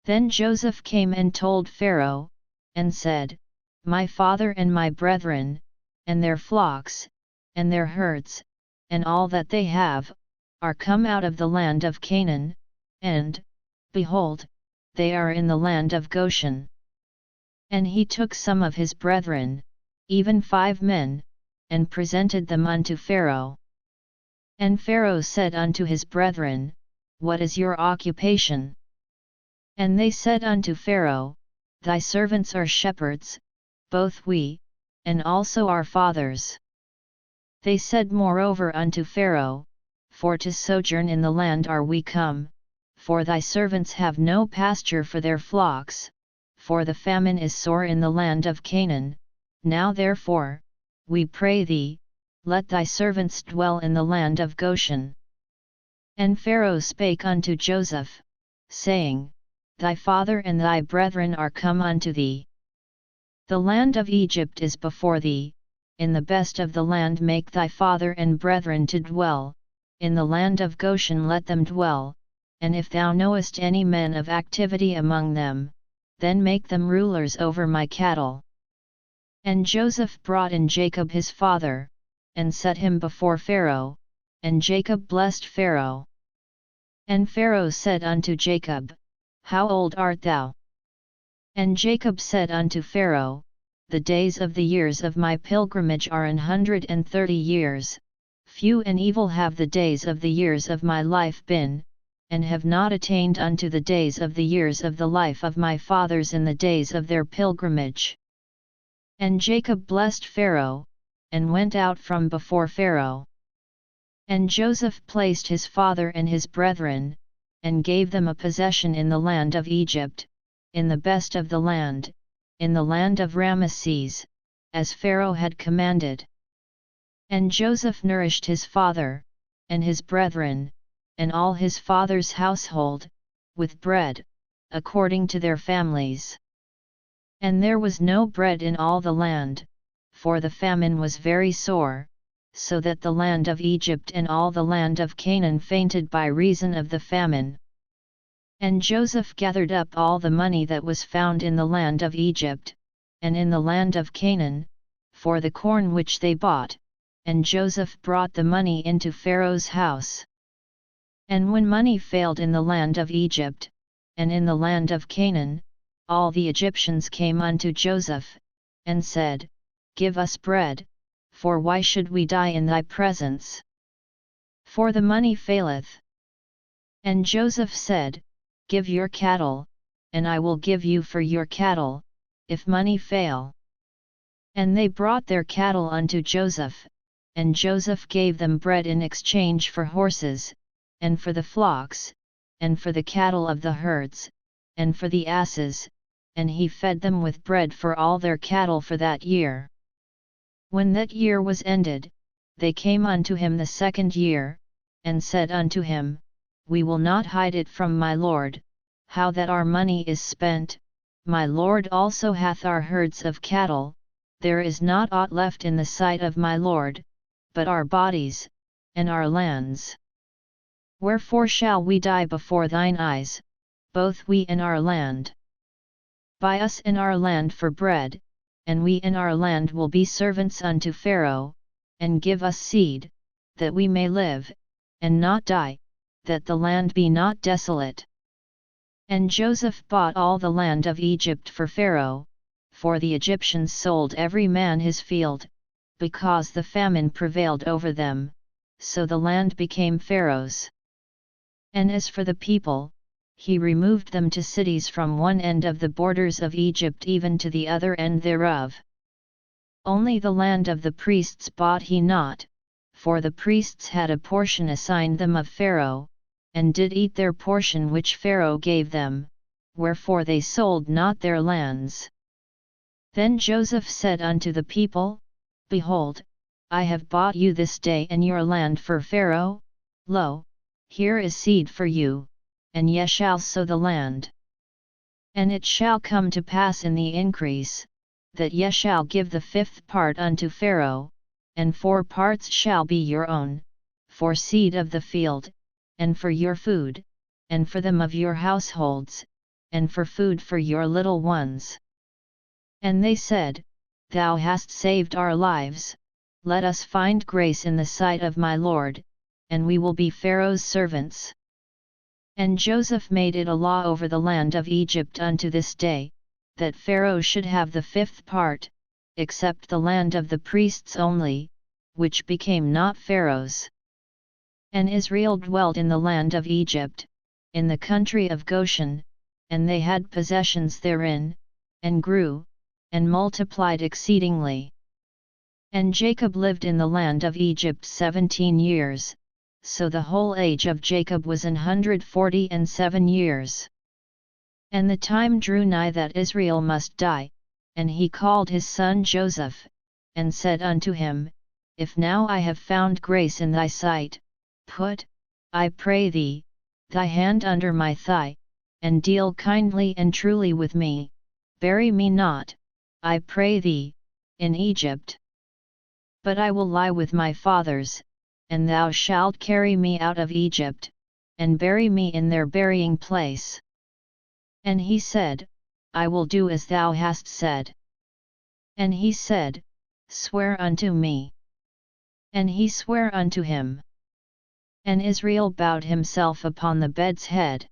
Then Joseph came and told Pharaoh, and said, My father and my brethren, and their flocks, and their herds, and all that they have, are come out of the land of Canaan, and, behold, they are in the land of Goshen. And he took some of his brethren, even 5 men, and presented them unto Pharaoh. And Pharaoh said unto his brethren, What is your occupation? And they said unto Pharaoh, Thy servants are shepherds, both we, and also our fathers. They said moreover unto Pharaoh, For to sojourn in the land are we come, for thy servants have no pasture for their flocks, for the famine is sore in the land of Canaan. Now therefore, we pray thee, let thy servants dwell in the land of Goshen. And Pharaoh spake unto Joseph, saying, Thy father and thy brethren are come unto thee. The land of Egypt is before thee, in the best of the land make thy father and brethren to dwell, in the land of Goshen let them dwell, and if thou knowest any men of activity among them, then make them rulers over my cattle. And Joseph brought in Jacob his father, and set him before Pharaoh, and Jacob blessed Pharaoh. And Pharaoh said unto Jacob, How old art thou? And Jacob said unto Pharaoh, The days of the years of my pilgrimage are 130 years, few and evil have the days of the years of my life been, and have not attained unto the days of the years of the life of my fathers in the days of their pilgrimage. And Jacob blessed Pharaoh, and went out from before Pharaoh. And Joseph placed his father and his brethren, and gave them a possession in the land of Egypt, in the best of the land, in the land of Ramesses, as Pharaoh had commanded. And Joseph nourished his father, and his brethren, and all his father's household, with bread, according to their families. And there was no bread in all the land, for the famine was very sore, so that the land of Egypt and all the land of Canaan fainted by reason of the famine. And Joseph gathered up all the money that was found in the land of Egypt, and in the land of Canaan, for the corn which they bought, and Joseph brought the money into Pharaoh's house. And when money failed in the land of Egypt, and in the land of Canaan, all the Egyptians came unto Joseph, and said, Give us bread, for why should we die in thy presence? For the money faileth. And Joseph said, Give your cattle, and I will give you for your cattle, if money fail. And they brought their cattle unto Joseph, and Joseph gave them bread in exchange for horses, and for the flocks, and for the cattle of the herds, and for the asses, and he fed them with bread for all their cattle for that year. When that year was ended, they came unto him the 2nd year, and said unto him, We will not hide it from my lord, how that our money is spent, my lord also hath our herds of cattle, there is not aught left in the sight of my lord, but our bodies, and our lands. Wherefore shall we die before thine eyes, both we and our land? Buy us and our land for bread, and we and our land will be servants unto Pharaoh, and give us seed, that we may live, and not die, that the land be not desolate. And Joseph bought all the land of Egypt for Pharaoh, for the Egyptians sold every man his field, because the famine prevailed over them, so the land became Pharaoh's. And as for the people, he removed them to cities from one end of the borders of Egypt even to the other end thereof. Only the land of the priests bought he not, for the priests had a portion assigned them of Pharaoh, and did eat their portion which Pharaoh gave them, wherefore they sold not their lands. Then Joseph said unto the people, Behold, I have bought you this day and your land for Pharaoh, lo, here is seed for you, and ye shall sow the land. And it shall come to pass in the increase, that ye shall give the 5th part unto Pharaoh, and 4 parts shall be your own, for seed of the field, and for your food, and for them of your households, and for food for your little ones. And they said, Thou hast saved our lives, let us find grace in the sight of my Lord, and we will be Pharaoh's servants. And Joseph made it a law over the land of Egypt unto this day, that Pharaoh should have the fifth part, except the land of the priests only, which became not Pharaoh's. And Israel dwelt in the land of Egypt, in the country of Goshen, and they had possessions therein, and grew, and multiplied exceedingly. And Jacob lived in the land of Egypt 17 years, so the whole age of Jacob was 147 years. And the time drew nigh that Israel must die, and he called his son Joseph, and said unto him, If now I have found grace in thy sight, put, I pray thee, thy hand under my thigh, and deal kindly and truly with me, bury me not, I pray thee, in Egypt. But I will lie with my fathers, and thou shalt carry me out of Egypt, and bury me in their burying place. And he said, I will do as thou hast said. And he said, Swear unto me. And he sware unto him. And Israel bowed himself upon the bed's head.